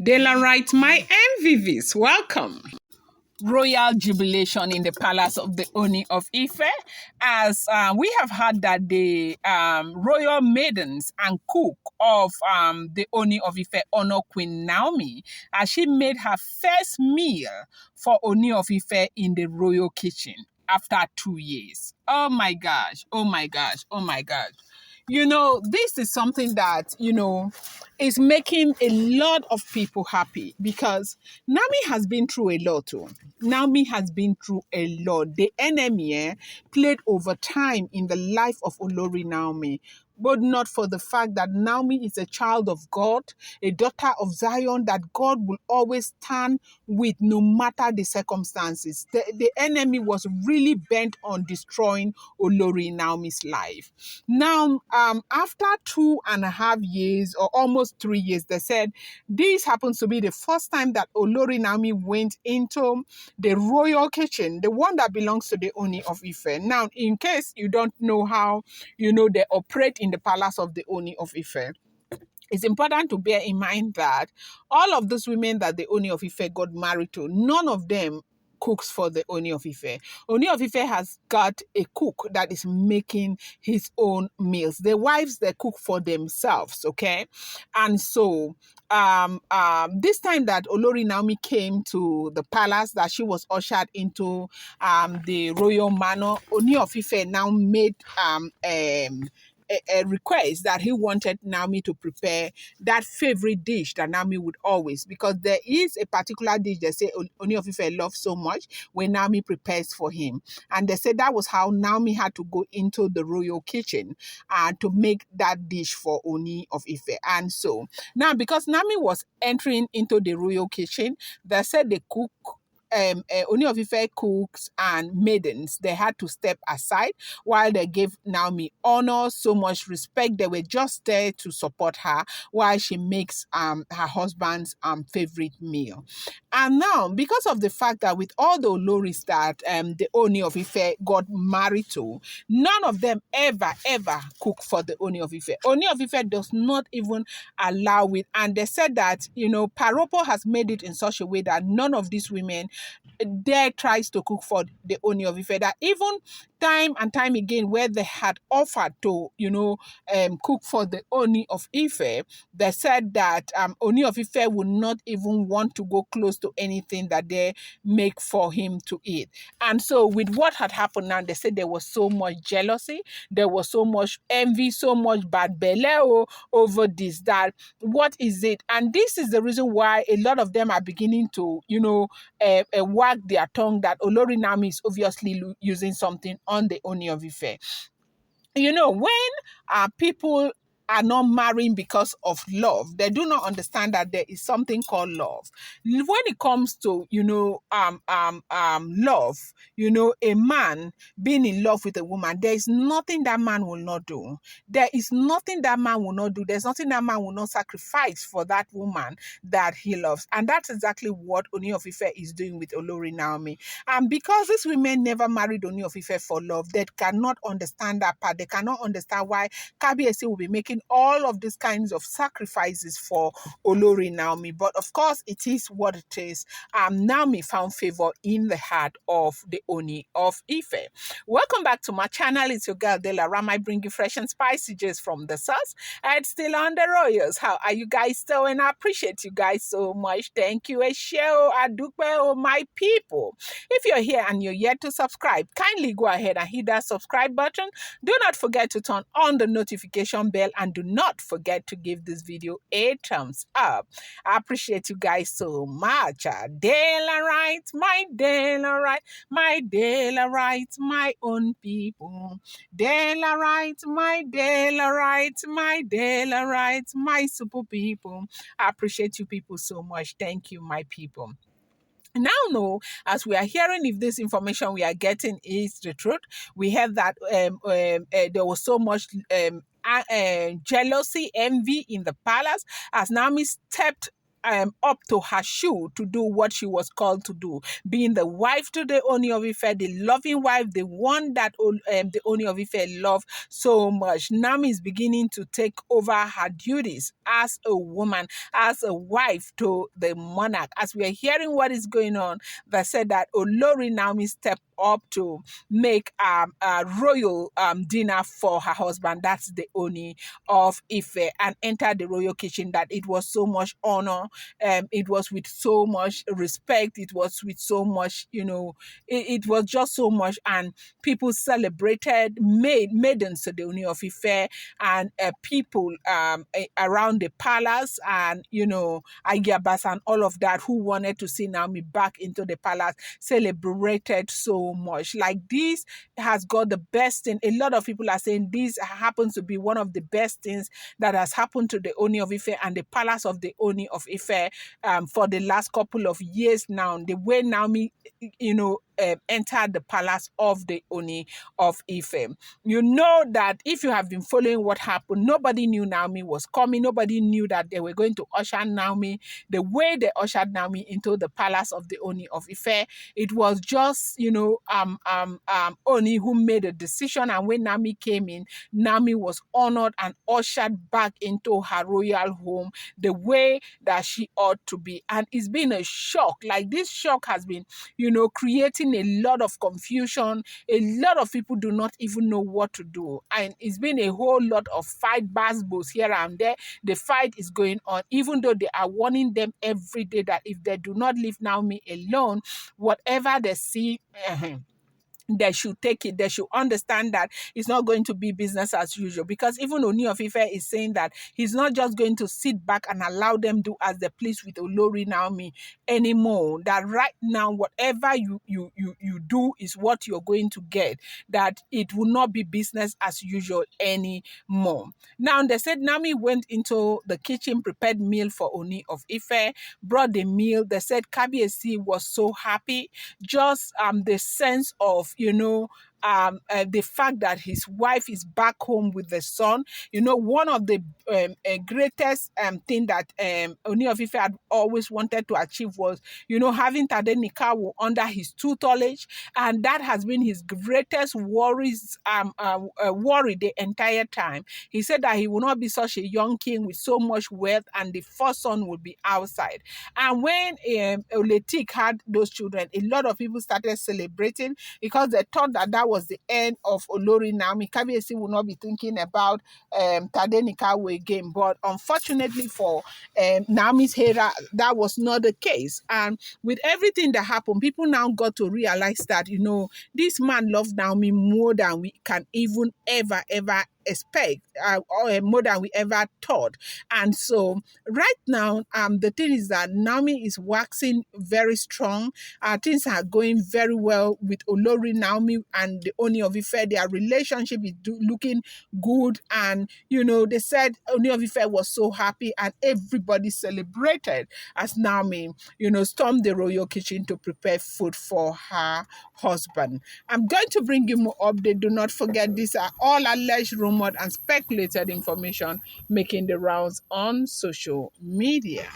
Daylight, my MVVs, welcome. Royal jubilation in the palace of the Ooni of Ife, as we have heard that the royal maidens and cook of the Ooni of Ife honor Queen Naomi as she made her first meal for Ooni of Ife in the royal kitchen after 2 years. Oh my gosh, oh my gosh, oh my gosh. This is something that, is making a lot of people happy because Nami has been through a lot. Too. Naomi has been through a lot. The enemy played over time in the life of Olori Naomi, but not for the fact that Naomi is a child of God, a daughter of Zion that God will always stand with no matter the circumstances. The enemy was really bent on destroying Olori Naomi's life. Now, after 2.5 years or almost 3 years, they said this happens to be the first time that Olori Naomi went into the royal kitchen, the one that belongs to the Ooni of Ife. Now, in case you don't know how, they operate in the palace of the Ooni of Ife, it's important to bear in mind that all of those women that the Ooni of Ife got married to, none of them cooks for the Ooni of Ife. Ooni of Ife has got a cook that is making his own meals. The wives, they cook for themselves, okay? And so this time that Olori Naomi came to the palace, that she was ushered into the royal manor, Ooni of Ife now made a request that he wanted Naomi to prepare that favorite dish that Naomi would always, because there is a particular dish they say Ooni of Ife loves so much when Naomi prepares for him. And they said that was how Naomi had to go into the royal kitchen to make that dish for Ooni of Ife. And so now, because Naomi was entering into the royal kitchen, they said the cook Ooni of Ife cooks and maidens, they had to step aside while they gave Naomi honor, so much respect. They were just there to support her while she makes her husband's favorite meal. And now, because of the fact that with all the Oloris that the Ooni of Ife got married to, none of them ever cook for the Ooni of Ife. Ooni of Ife does not even allow it. And they said that, Paropo has made it in such a way that none of these women dare tries to cook for the Ooni of Ife. That even time and time again, where they had offered to, cook for the Ooni of Ife, they said that Ooni of Ife would not even want to go close to anything that they make for him to eat. And so with what had happened now, they said there was so much jealousy, there was so much envy, so much bad belly over this, that what is it? And this is the reason why a lot of them are beginning to, wag their tongue that Olori Naomi is obviously using something on the Ooni of Ife. When people are not marrying because of love, they do not understand that there is something called love. When it comes to love, a man being in love with a woman, there is nothing that man will not do. There is nothing that man will not do. There's nothing that man will not sacrifice for that woman that he loves. And that's exactly what Ooni of Ife is doing with Olori Naomi. And because these women never married Ooni of Ife for love, they cannot understand that part. They cannot understand why Kabiyesi will be making all of these kinds of sacrifices for Olori Naomi. But of course, it is what it is. Naomi found favor in the heart of the Ooni of Ife. Welcome back to my channel. It's your girl Delara. I bring you fresh and spicy just from the source. And still on the Royals. How are you guys doing? I appreciate you guys so much. Thank you, Esheo, Adupe, my people. If you're here and you're yet to subscribe, kindly go ahead and hit that subscribe button. Do not forget to turn on the notification bell and do not forget to give this video a thumbs up. I appreciate you guys so much. Daylight, my daylight, my daylight, my own people. Daylight, my daylight, my daylight, my super people. I appreciate you people so much. Thank you, my people. Now know, as we are hearing, if this information we are getting is the truth, we heard that there was so much jealousy, envy in the palace as Naomi stepped up to her shoe to do what she was called to do, being the wife to the Ooni of Ife, the loving wife, the one that the Ooni of Ife loved so much. Naomi is beginning to take over her duties as a woman, as a wife to the monarch. As we are hearing what is going on, they said that Olori Naomi stepped up to make a royal dinner for her husband. That's the Ooni of Ife, and entered the royal kitchen. That it was so much honor, it was with so much respect, it was with so much, it was just so much, and people celebrated maidens to the Ooni of Ife, and people around the palace, and Ayabas and all of that who wanted to see Naomi back into the palace celebrated so much. Like, this has got the best thing. A lot of people are saying this happens to be one of the best things that has happened to the Ooni of Ife and the palace of the Ooni of Ife for the last couple of years now. The way Naomi, entered the palace of the Ooni of Ife. You know that if you have been following what happened, nobody knew Naomi was coming. Nobody knew that they were going to usher Naomi the way they ushered Naomi into the palace of the Ooni of Ife. It was just, Ooni who made a decision, and when Naomi came in, Naomi was honored and ushered back into her royal home the way that she ought to be. And it's been a shock. Like, this shock has been, creating a lot of confusion. A lot of people do not even know what to do. And it's been a whole lot of fight, both here and there. The fight is going on, even though they are warning them every day that if they do not leave Naomi alone, whatever they see, they should take it. They should understand that it's not going to be business as usual. Because even Ooni of Ife is saying that he's not just going to sit back and allow them do as they please with Olori Naomi anymore. That right now, whatever you do is what you're going to get. That it will not be business as usual anymore. Now, they said Naomi went into the kitchen, prepared meal for Ooni of Ife, brought the meal. They said Kabiyesi was so happy. Just the sense of, the fact that his wife is back home with the son. One of the greatest thing that Ooni of Ife had always wanted to achieve was, having Tadenikawo under his tutelage, and that has been his greatest worry the entire time. He said that he will not be such a young king with so much wealth, and the first son will be outside. And when Oletik had those children, a lot of people started celebrating because they thought that that was the end of Olori Naomi. Kabiyesi will not be thinking about Tadenikawo again. But unfortunately for Naomi's Hera, that was not the case. And with everything that happened, people now got to realize that, this man loved Naomi more than we can even ever expect, or more than we ever thought. And so right now, the thing is that Naomi is waxing very strong. Things are going very well with Olori Naomi and the Ooni of Ife. Their relationship is looking good. And, they said Ooni of Ife was so happy, and everybody celebrated as Naomi, stormed the royal kitchen to prepare food for her husband. I'm going to bring you more update. Do not forget, these are all alleged, rumored, and speculated information making the rounds on social media.